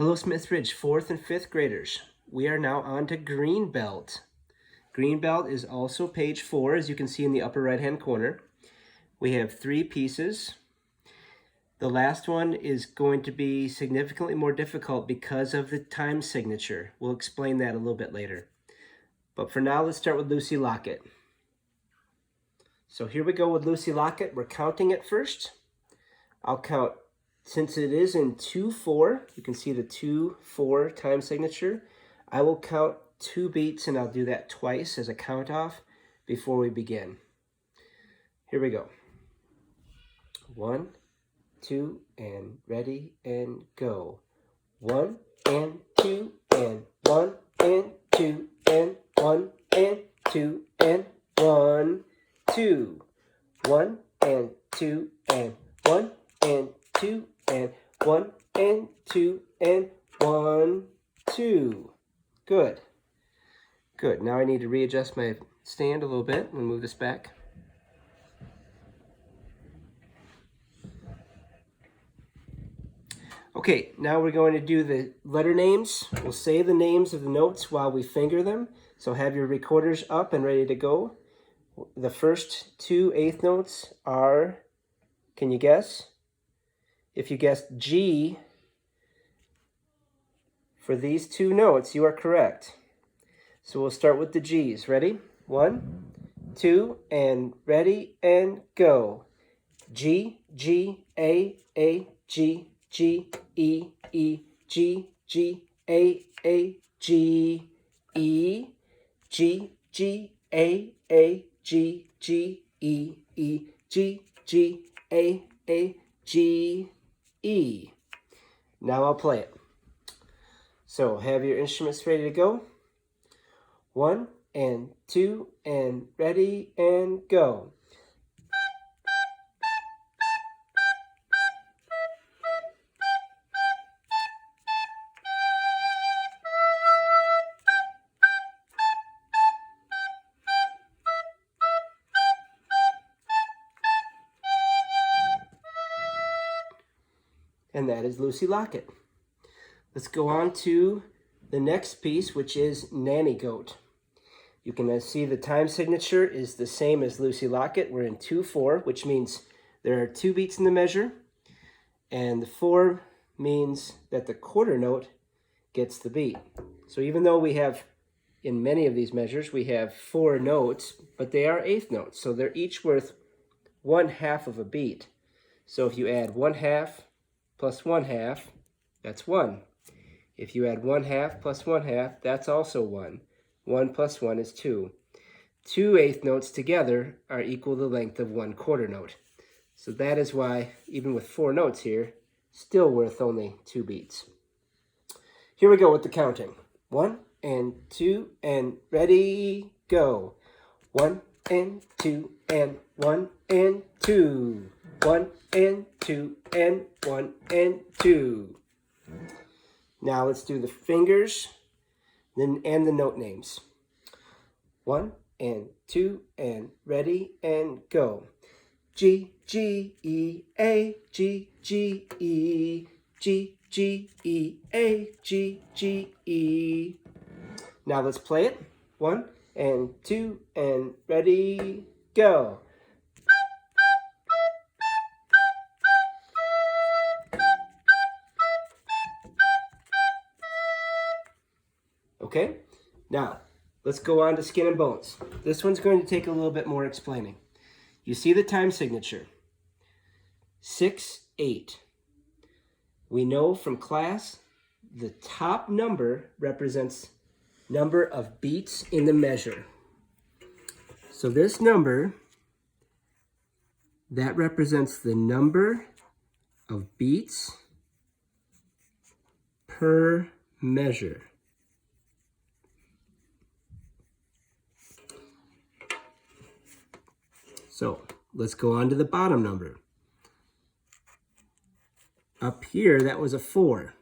Hello, Smith Ridge 4th and 5th graders. We are now on to Greenbelt. Greenbelt is also page 4, as you can see in the upper right-hand corner. We have 3 pieces. The last one is going to be significantly more difficult because of the time signature. We'll explain that a little bit later. But for now, let's start with Lucy Locket. So here we go with Lucy Locket. We're counting it first. I'll count. Since it is in 2/4, you can see the 2/4 time signature. I will count 2 beats, and I'll do that twice as a count off before we begin. Here we go. 1, 2, and ready and go. 1 and 2 and 1 and 2 and 1 and 2 and 1, 2. 1 and 2 and 1 and 2 and 1 and 2 and 1, 2. Good. Good. Now I need to readjust my stand a little bit and move this back. Okay, now we're going to do the letter names. We'll say the names of the notes while we finger them. So have your recorders up and ready to go. The first 2 eighth notes are, can you guess? If you guessed G for these 2 notes, you are correct. So we'll start with the G's. Ready? 1, 2, and ready and go. G, G, A, G, G, E, E, G, G, A, G, E, G, G, A, G, G, E, E, G, G, A, G, E. Now I'll play it. So have your instruments ready to go. 1 and 2 and ready and go. And that is Lucy Locket. Let's go on to the next piece, which is Nanny Goat. You can see the time signature is the same as Lucy Locket. We're in 2/4, which means there are 2 beats in the measure, and the 4 means that the quarter note gets the beat. So even though we have, in many of these measures, we have 4 notes, but they are eighth notes, so they're each worth 1/2 of a beat. So if you add 1/2 plus 1/2, that's 1. If you add 1/2 plus 1/2, that's also 1. 1 plus 1 is 2. 2 eighth notes together are equal to the length of 1 quarter note. So that is why, even with 4 notes here, still worth only 2 beats. Here we go with the counting. 1 and 2 and ready, go. 1 and 2 and 1 and 2. 1 and 2 and 1 and 2. Now let's do the fingers and the note names. 1 and 2 and ready and go. G, G, E, A, G, G, E, G, G, E, A, G, G, E. Now let's play it. 1 and 2 and ready, go. Okay, now let's go on to Skin and Bones. This one's going to take a little bit more explaining. You see the time signature, 6/8. We know from class the top number represents number of beats in the measure. So this number, that represents the number of beats per measure. So let's go on to the bottom number. Up here, that was a 4.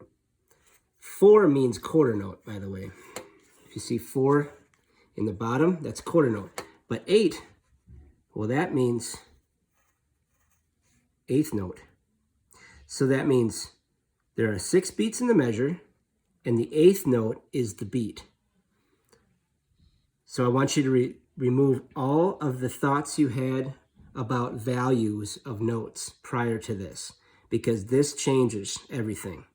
4 means quarter note, by the way. If you see 4 in the bottom, that's quarter note. But 8, well, that means eighth note. So that means there are 6 beats in the measure, and the eighth note is the beat. So I want you to remove all of the thoughts you had about values of notes prior to this, because this changes everything.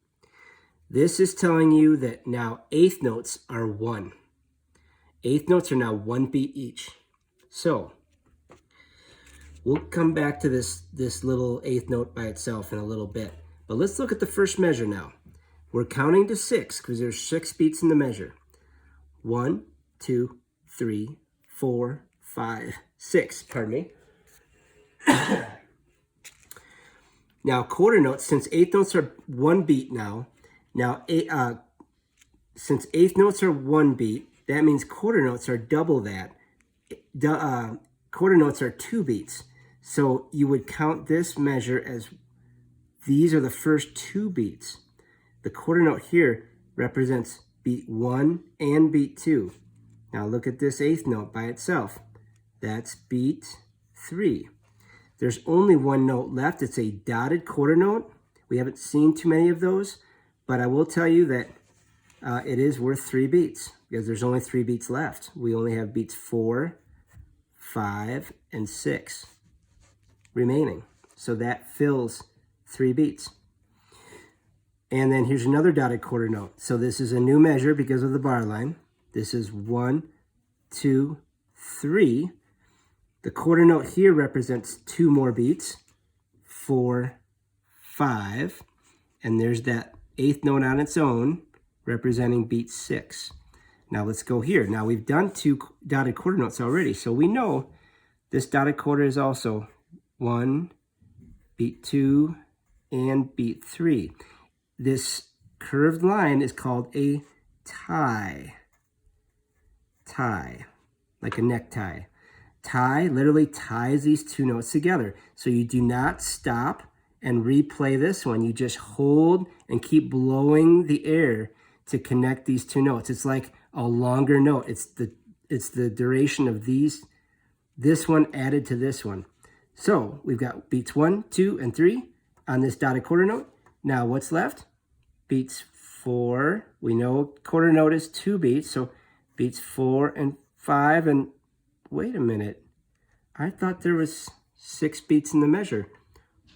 This is telling you that now eighth notes are 1. Eighth notes are now 1 beat each. So we'll come back to this little eighth note by itself in a little bit. But let's look at the first measure now. We're counting to 6 because there's 6 beats in the measure. 1, 2, 3, 4, 5, 6. Pardon me. Now quarter notes, since eighth notes are 1 beat now, since eighth notes are 1 beat, that means quarter notes are double that. Quarter notes are 2 beats. So you would count this measure as these are the first 2 beats. The quarter note here represents beat 1 and beat 2. Now look at this eighth note by itself. That's beat 3. There's only 1 note left. It's a dotted quarter note. We haven't seen too many of those, but I will tell you that it is worth 3 beats because there's only 3 beats left. We only have beats 4, 5, and 6 remaining. So that fills 3 beats. And then here's another dotted quarter note. So this is a new measure because of the bar line. This is 1, 2, 3. The quarter note here represents 2 more beats, 4, 5, and there's that eighth note on its own representing beat 6. Now let's go here. Now we've done 2 dotted quarter notes already, so we know this dotted quarter is also 1, beat 2, and beat 3. This curved line is called a tie. Tie, like a necktie. Tie literally ties these 2 notes together. So you do not stop and replay this one. You just hold and keep blowing the air to connect these 2 notes. It's like a longer note. It's the duration of this one added to this one. So we've got beats 1, 2, and 3 on this dotted quarter note. Now what's left? Beats 4. We know quarter note is 2 beats, so beats 4 and 5, and wait a minute. I thought there was 6 beats in the measure.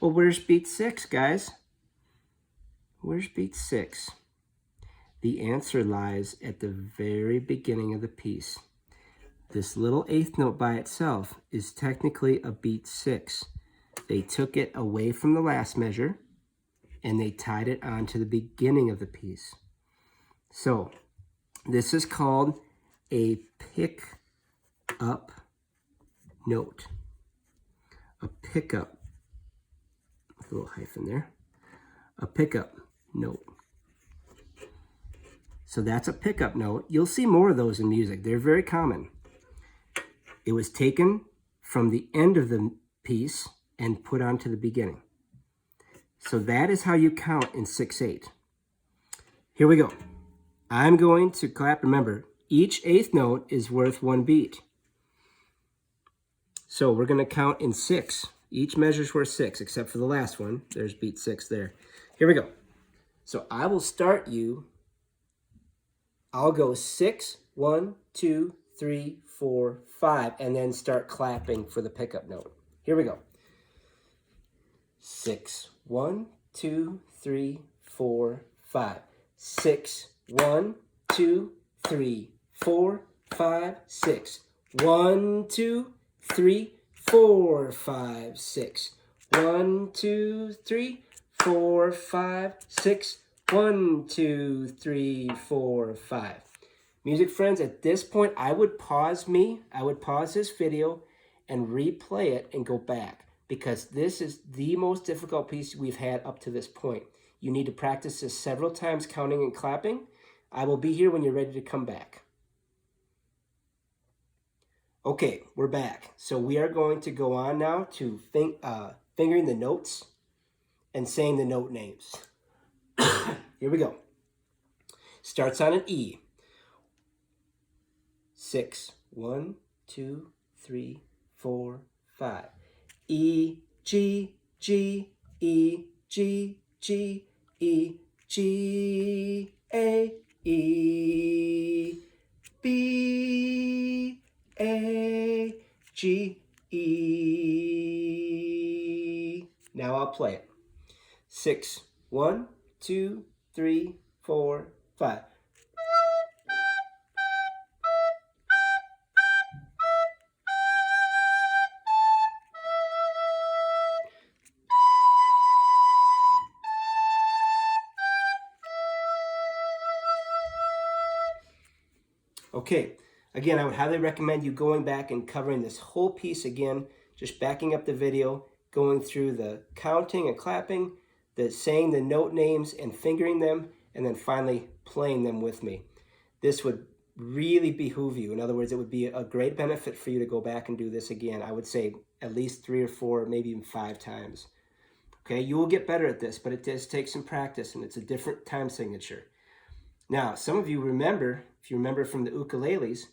Well, where's beat 6, guys? Where's beat 6? The answer lies at the very beginning of the piece. This little eighth note by itself is technically a beat 6. They took it away from the last measure and they tied it on to the beginning of the piece. So this is called a pick-up note. A pickup, a little hyphen there. A pickup note. So that's a pickup note. You'll see more of those in music. They're very common. It was taken from the end of the piece and put onto the beginning. So that is how you count in 6/8. Here we go. I'm going to clap. Remember, each eighth note is worth 1 beat. So we're going to count in 6. Each measure's worth 6, except for the last one. There's beat 6 there. Here we go. So I will start you. I'll go 6, 1, 2, 3, 4, 5, and then start clapping for the pickup note. Here we go. 6, 1, 2, 3, 4, 5. 6, 1, 2, 3, 4, 5, 6. 1, 2, 3, 4, 5, 6. 1, 2, 3, 4, 5, 6. 1, 2, 3, 4, 5. Music friends, at this point, I would pause this video and replay it and go back, because this is the most difficult piece we've had up to this point. You need to practice this several times, counting and clapping. I will be here when you're ready to come back. Okay, we're back. So we are going to go on now to fingering the notes and saying the note names. Here we go. Starts on an E. 6, 1, 2, 3, 4, 5. E, G, G, E, G, G, E, G, A, E, B, A, G, E. Now I'll play it. 6, 1, 2, 3, 4, 5. Okay, again, I would highly recommend you going back and covering this whole piece again, just backing up the video, going through the counting and clapping, the saying the note names and fingering them, and then finally playing them with me. This would really behoove you. In other words, it would be a great benefit for you to go back and do this again. I would say at least 3 or 4, maybe even 5 times. Okay, you will get better at this, but it does take some practice, and it's a different time signature. Now, some of you remember, if you remember from the ukuleles,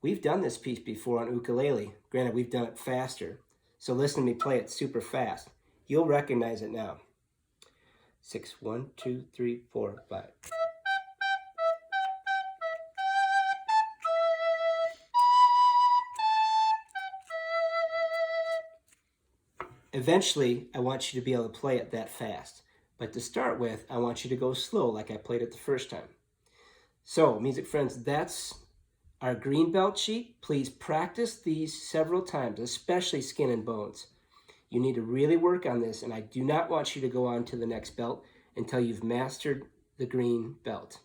we've done this piece before on ukulele. Granted, we've done it faster. So listen to me play it super fast. You'll recognize it now. 6, 1, 2, 3, 4, 5. Eventually, I want you to be able to play it that fast. But to start with, I want you to go slow like I played it the first time. So, music friends, that's our green belt sheet. Please practice these several times, especially Skin and Bones. You need to really work on this, and I do not want you to go on to the next belt until you've mastered the green belt.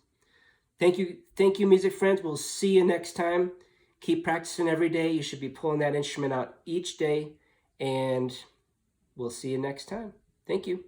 Thank you, music friends. We'll see you next time. Keep practicing every day. You should be pulling that instrument out each day, and we'll see you next time. Thank you.